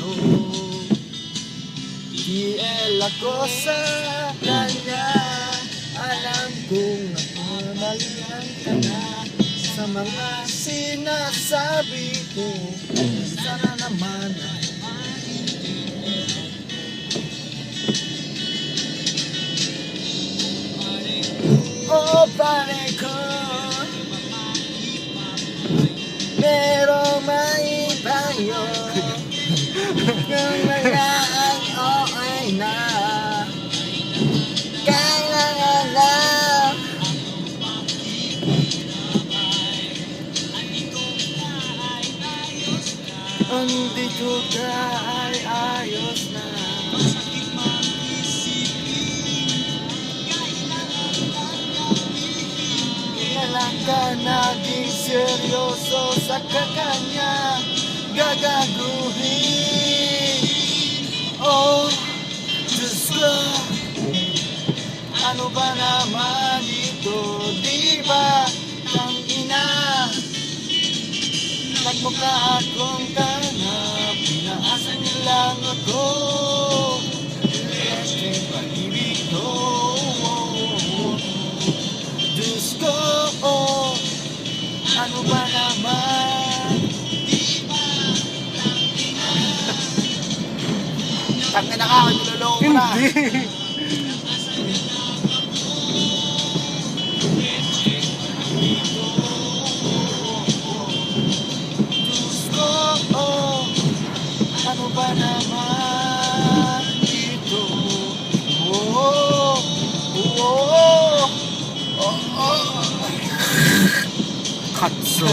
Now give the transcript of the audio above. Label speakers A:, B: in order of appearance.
A: sa'yo. Tiel ako sa kanya, alam kong namalian ka na sa mga sinasabi ko. Sana naman pare ko, merong maipayo kung wala ang okay na. Kailangan na andito ka ay ayos na. Kailan ka naging seryoso sa kakanya gagaguhin? Oh, Diyos ko, ano ba naman ito? Di ba tangina? Nagmukha akong tanap, pinaasan niyo lang ako. Lesting pag-ibig ko. Diyos ko, ano ba naman? Tangin na ka, niloloko ka na. Diyos ko, ano ba naman ito? Katso.